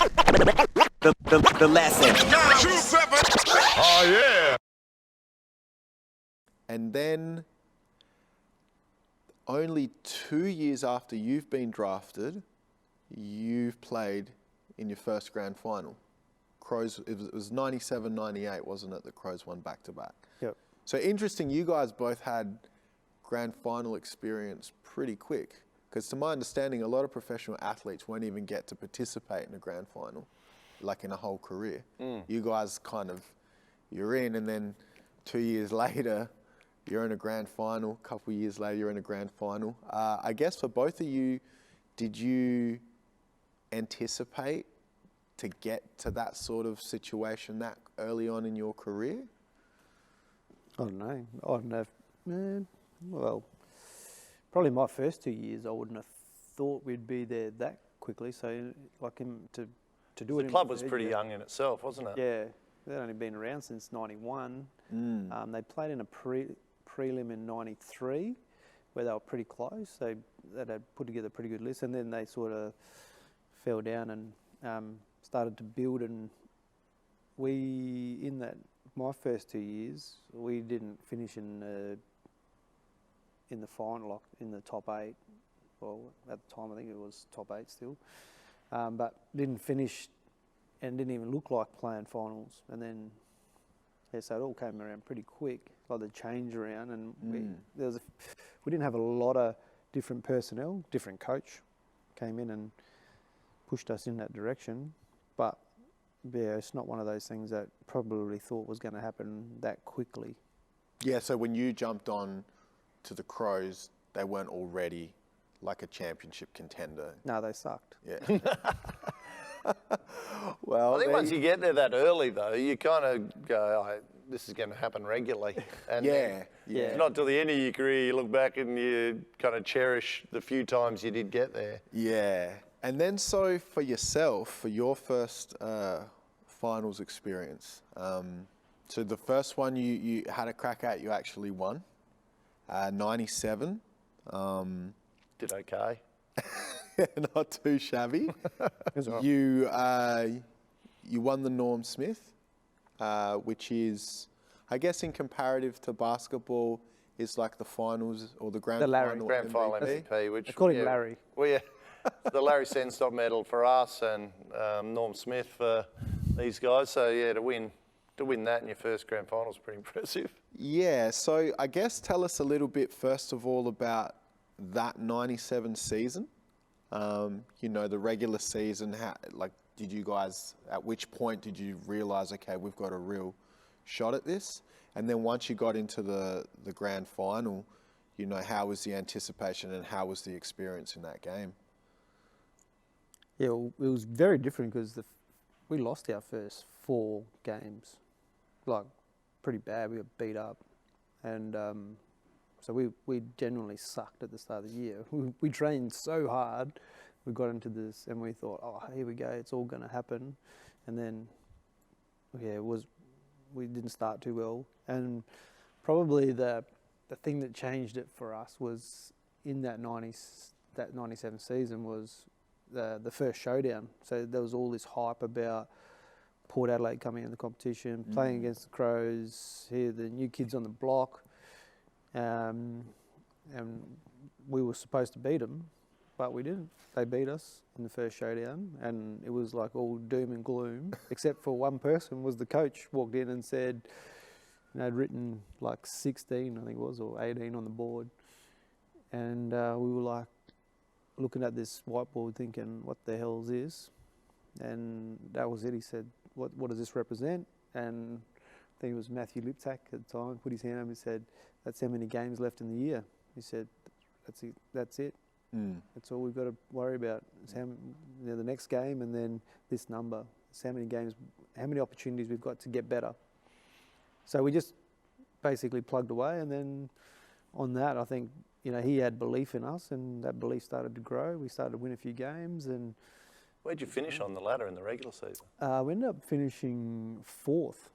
The lesson. Oh, yeah. And then only 2 years after you've been drafted, you've played in your first grand final. Crows, it was 97, 98, wasn't it, that Crows won back-to-back? Yep. So interesting, you guys both had grand final experience pretty quick, because to my understanding, a lot of professional athletes won't even get to participate in a grand final, like in a whole career. You guys kind of, you're in, and then 2 years later, you're in a grand final. A couple of years later, you're in a grand final. I guess for both of you, did you anticipate to get to that sort of situation that early on in your career? I don't know. I don't know. Well, probably my first 2 years, I wouldn't have thought we'd be there that quickly. So, like him to do it. The club was pretty young in itself, wasn't it? Yeah, they'd only been around since '91. They played in a prelim in '93, where they were pretty close. They had put together a pretty good list, and then they sort of fell down and started to build. And we, in that my first 2 years, we didn't finish in the final, in the top 8. Well, at the time I think it was top 8 still, but didn't finish and didn't even look like playing finals. And then so it all came around pretty quick, like the change around, and we didn't have a lot of different personnel. Different coach came in and pushed us in that direction, but yeah, it's not one of those things that probably thought was going to happen that quickly. Yeah, so when you jumped on to the Crows, they weren't already like a championship contender. No, they sucked. Yeah. Well, I think once you get there that early, though, you kind of go, oh, this is going to happen regularly. And yeah. It's not till the end of your career you look back and you kind of cherish the few times you did get there. Yeah. And then so for yourself, for your first finals experience, so the first one you had a crack at, you actually won, 97. Did okay. Not too shabby. You won the Norm Smith, which is, I guess, in comparative to basketball, is like the finals or the grand final. Grand final MVP, which according to Larry. Well, yeah, the Larry Senstop medal for us and Norm Smith for these guys. So yeah, to win that in your first grand final is pretty impressive. Yeah. So I guess tell us a little bit first of all about that 97 season. The regular season, did you guys, at which point did you realise, okay, we've got a real shot at this? And then once you got into the grand final, how was the anticipation and how was the experience in that game? Yeah, well, it was very different because we lost our first 4 games, like pretty bad. We got beat up, and so we genuinely sucked at the start of the year. We trained so hard. We got into this and we thought, oh, here we go, it's all going to happen. And then, yeah, we didn't start too well. And probably the thing that changed it for us was in that 97 season was the first showdown. So there was all this hype about Port Adelaide coming in the competition, playing against the Crows, here the new kids on the block. And we were supposed to beat them, but we didn't. They beat us in the first showdown, and it was like all doom and gloom, except for one person was the coach walked in and said, had written like 16, I think it was, or 18 on the board. And we were like looking at this whiteboard thinking, what the hell is this? And that was it. He said, what does this represent? And I think it was Matthew Liptak at the time, put his hand up and said, that's how many games left in the year. He said, that's it. That's all we've got to worry about. It's the next game and then this number. It's how many opportunities we've got to get better. So we just basically plugged away, and then on that, I think, he had belief in us, and that belief started to grow. We started to win a few games. And where'd you finish on the ladder in the regular season? We ended up finishing 4th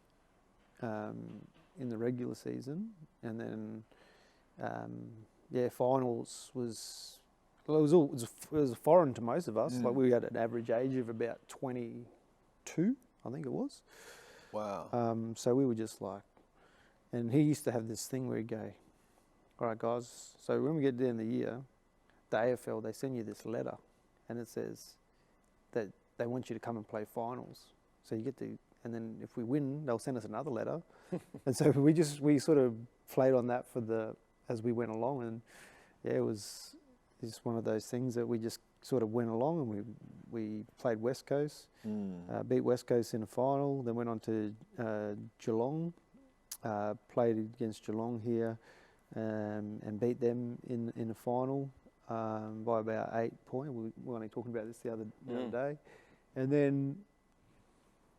in the regular season, and then finals was Well, it was foreign to most of us. Like we had an average age of about 22, I think it was. Wow. So we were just like, and he used to have this thing where he'd go, all right, guys, so when we get to the end of the year, the AFL, they send you this letter, and it says that they want you to come and play finals. So you get to, and then if we win, they'll send us another letter. And so we sort of played on that as we went along, and yeah, it was just one of those things that we just sort of went along, and we played West Coast, beat West Coast in the final, then went on to Geelong, played against Geelong here, and beat them in the final by about 8 points. We were only talking about this the other day, and then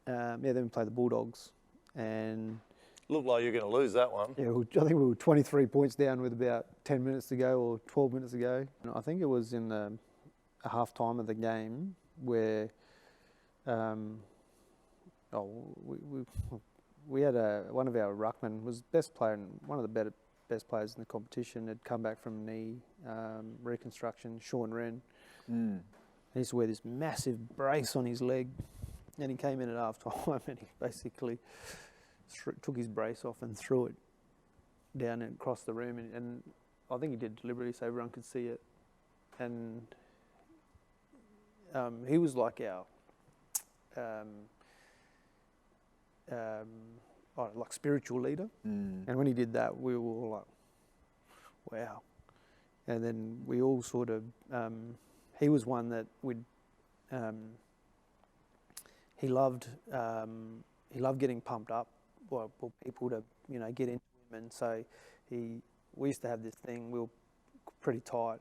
then we played the Bulldogs, and Looked like you're going to lose that one. yeah, I think we were 23 points down with about 10 minutes to go or 12 minutes to go. And I think it was in a half time of the game where we had one of our ruckmen was best player and one of the best players in the competition had come back from knee reconstruction, Sean Wren. He used to wear this massive brace on his leg, and he came in at half time and he basically took his brace off and threw it down and across the room, and I think he did deliberately so everyone could see it. And he was like our like spiritual leader, and when he did that, we were all like, wow. And then we all sort of he was one that he loved getting pumped up for people to get into him, and so we used to have this thing. We were pretty tight,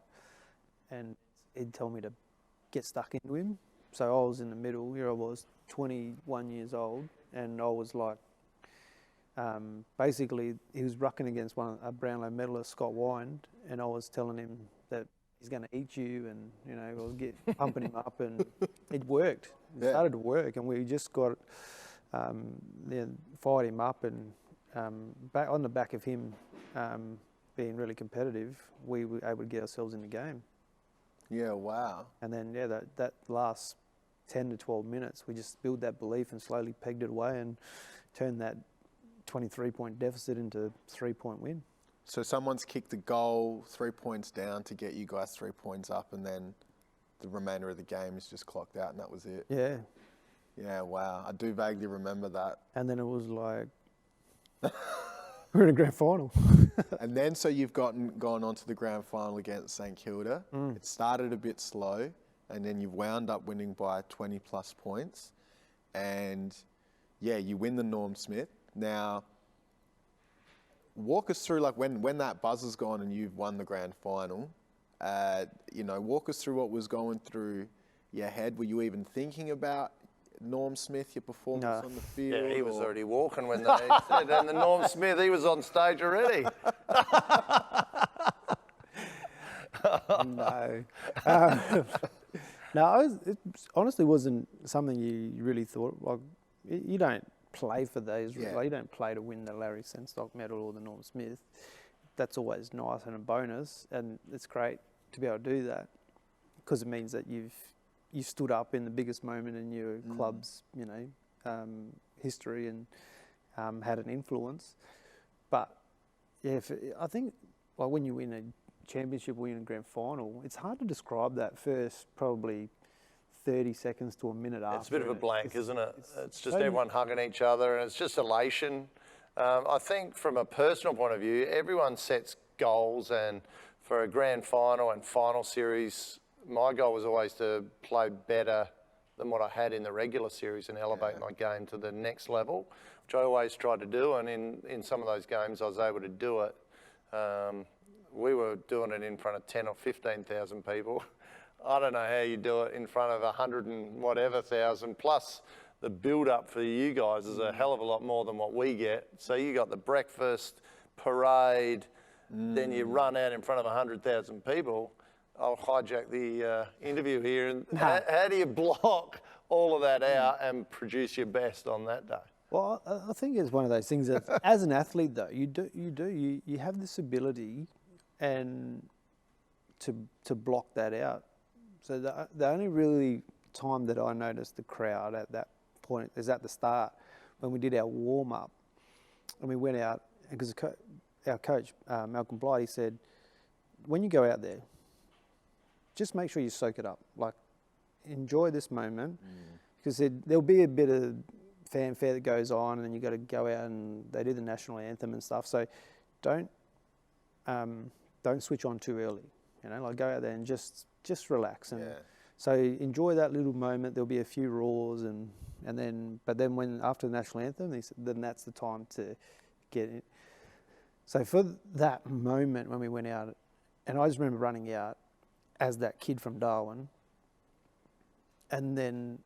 and he'd tell me to get stuck into him. So I was in the middle. Here I was, 21 years old, and I was like, basically he was rucking against a Brownlow medalist, Scott Wind, and I was telling him that he's going to eat you, and I was pumping him up, and it worked. It started to work, and we just got fired him up, and back on the back of him being really competitive, we were able to get ourselves in the game. Yeah, wow. And then that last 10 to 12 minutes, we just built that belief and slowly pegged it away and turned that 23-point deficit into 3-point win. So someone's kicked a goal, 3 points down to get you guys 3 points up, and then the remainder of the game is just clocked out, and that was it. Yeah. Yeah, wow. I do vaguely remember that. And then it was like, we're in a grand final. And then so you've gone on to the grand final against St Kilda. It started a bit slow, and then you've wound up winning by 20 plus points. And yeah, you win the Norm Smith. Now, walk us through, like when that buzzer's gone and you've won the grand final, walk us through what was going through your head. Were you even thinking about Norm Smith, your performance on the field? Yeah, he was already walking when they said, and the Norm Smith, he was on stage already. No. No, it honestly wasn't something you really thought. Like, you don't play for those. Yeah. Like, you don't play to win the Larry Senstock medal or the Norm Smith. That's always nice and a bonus, and it's great to be able to do that because it means that you stood up in the biggest moment in your club's, history and had an influence. But yeah, I think like when you win a championship, win a grand final, it's hard to describe that first probably 30 seconds to a minute after. It's a bit of a blank, isn't it? It's just everyone hugging each other, and it's just elation. I think from a personal point of view, everyone sets goals, and for a grand final and final series, my goal was always to play better than what I had in the regular series and elevate my game to the next level, which I always tried to do, and in some of those games I was able to do it. We were doing it in front of 10 or 15,000 people. I don't know how you do it in front of 100 and whatever thousand, plus the build-up for you guys is a hell of a lot more than what we get. So you got the breakfast, parade, then you run out in front of 100,000 people. I'll hijack the interview here. And how do you block all of that out and produce your best on that day? Well, I think it's one of those things that, as an athlete, though, you have this ability and to block that out. So the only really time that I noticed the crowd at that point is at the start when we did our warm up, and we went out because our coach Malcolm Blythe, he said, when you go out there, just make sure you soak it up. Like, enjoy this moment, because there'll be a bit of fanfare that goes on, and then you got to go out and they do the national anthem and stuff. So don't switch on too early. You know, like, go out there and just relax. And so enjoy that little moment. There'll be a few roars but then when after the national anthem, then that's the time to get it. So for that moment when we went out, and I just remember running out as that kid from Darwin, and then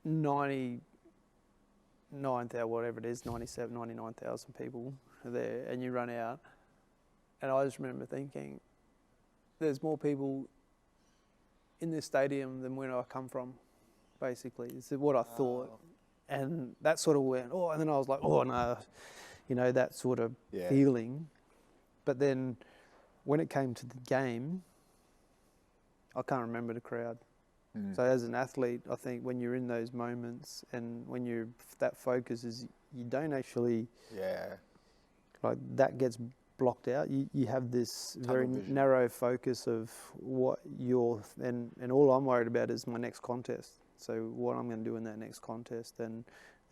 99,000, whatever it is, 97, 99,000 people are there, and you run out, and I just remember thinking, there's more people in this stadium than where I come from, basically. This is what I thought. And that sort of went, and then I was like, no, you know, that sort of feeling. But then when it came to the game, I can't remember the crowd. So as an athlete, I think when you're in those moments and when you're that focus is you don't actually like that gets blocked out. You have this very narrow focus of what you're and all I'm worried about is my next contest. So what I'm going to do in that next contest and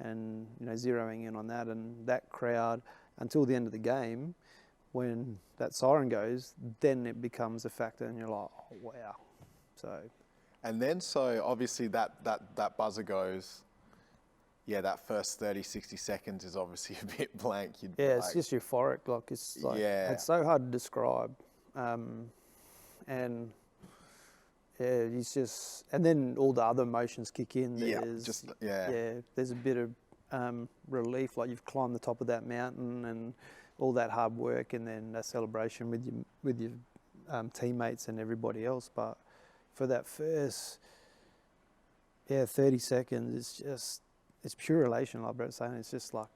you know, zeroing in on that, and that crowd until the end of the game, when that siren goes, then it becomes a factor and you're like, oh wow. And then so obviously that buzzer goes, that first 30, 60 seconds is obviously a bit blank. It's just euphoric. Like, it's like, it's so hard to describe. And it's just, and then all the other emotions kick in. There's a bit of relief, like you've climbed the top of that mountain and all that hard work, and then a celebration with your teammates and everybody else. But for that first 30 seconds, it's pure elation, like Brett's saying. It's just like,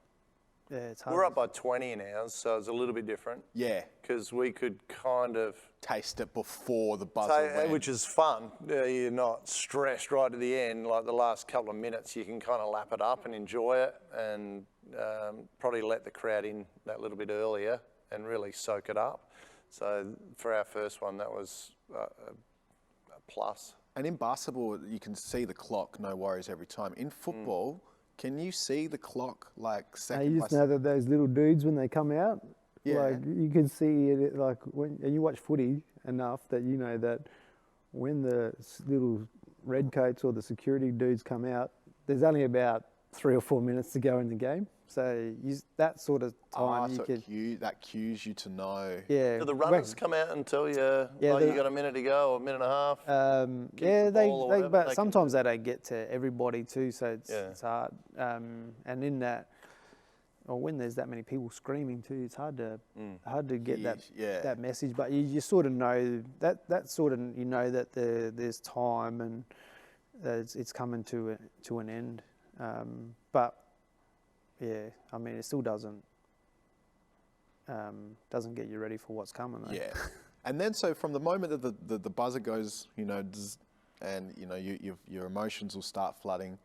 it's hard. We're up by 20 now, so it's a little bit different. Yeah. Because we could kind of taste it before the buzzer went. Which is fun. You're not stressed right to the end. Like the last couple of minutes, you can kind of lap it up and enjoy it, and probably let the crowd in that little bit earlier and really soak it up. So for our first one, that was a plus. And in basketball, you can see the clock, no worries every time. In football, can you see the clock like second? You just know that those little dudes, when they come out, like you can see it, like and you watch footy enough that you know that when the little redcoats or the security dudes come out, there's only about 3 or 4 minutes to go in the game. So that sort of time that cues you to know. Yeah. Do the runners come out and tell you you got a minute to go or a minute and a half? But sometimes they don't get to everybody too, so it's hard. And in that, or when there's that many people screaming too, it's hard to get that message. But you sort of know that sort of, you know that there's time and it's coming to an end. But yeah, I mean, it still doesn't get you ready for what's coming, though. Yeah. And then so from the moment that the buzzer goes, you know, and you know your emotions will start flooding,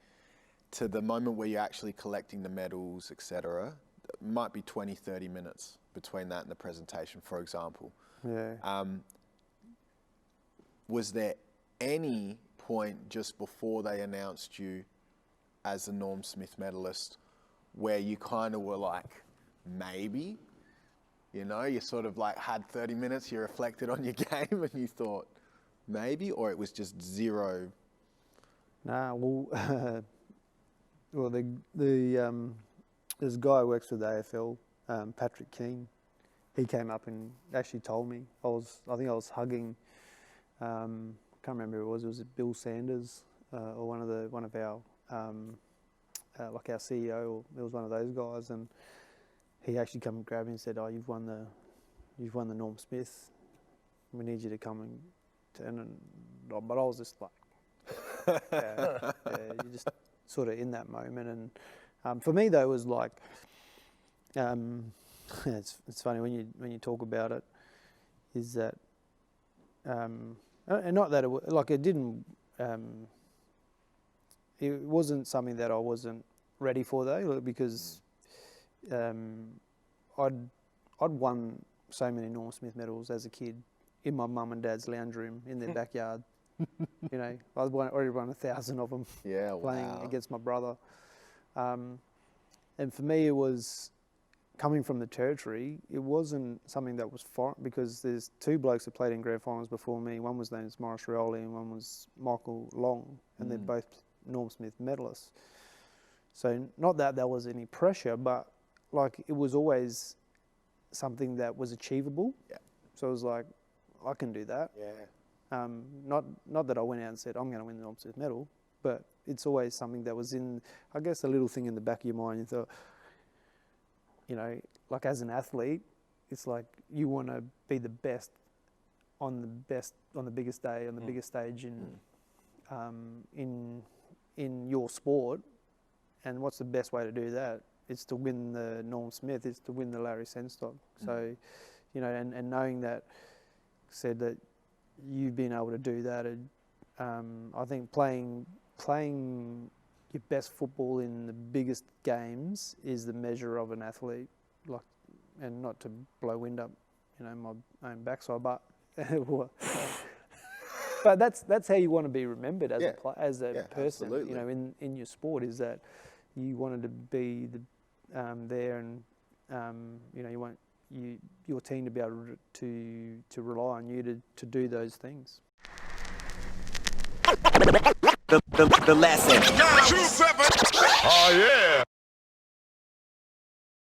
to the moment where you're actually collecting the medals, etc., it might be 20, 30 minutes between that and the presentation, for example. Yeah. Was there any point just before they announced you as the Norm Smith medalist where you kind of were like, maybe, you know, you sort of like had 30 minutes, you reflected on your game and you thought, maybe, or it was just zero? Nah, well, there's a guy who works with AFL, Patrick King. He came up and actually told me. I think I was hugging. I can't remember who it was. It was Bill Sanders or one of our like our CEO. Or it was one of those guys, and he actually come and grabbed me and said, "Oh, you've won the Norm Smith. We need you to come and." But I was just like, you're just sort of in that moment. And for me though, it was like, it's funny when you talk about it, is that and not that it didn't. It wasn't something that I wasn't ready for though, because I'd won so many Norm Smith medals as a kid in my mum and dad's lounge room in their backyard. You know, I already won 1,000 of them. Yeah, playing wow. against my brother. And for me, it was coming from the territory. It wasn't something that was foreign, because there's two blokes that played in grand finals before me. One was named as Maurice Rioli and one was Michael Long, and they're both Norm Smith medalists. So not that there was any pressure, but like it was always something that was achievable. Yeah. So it was like, I can do that. Yeah. Not that I went out and said, I'm going to win the Norm Smith medal, but it's always something that was in, I guess, a little thing in the back of your mind. You thought, you know, like as an athlete, it's like you want to be the best on the biggest day, on the biggest stage in your sport. And what's the best way to do that? It's to win the Norm Smith, it's to win the Larry Senstock. So, you know, and knowing that, said that you've been able to do that, I think playing your best football in the biggest games is the measure of an athlete. Like, and not to blow wind up, you know, my own backside, but but that's how you want to be remembered as a person. Absolutely. You know, in your sport, is that you wanted to be there, and you know, you want your team to be able to rely on you to do those things. The lesson. 927. Oh, yeah.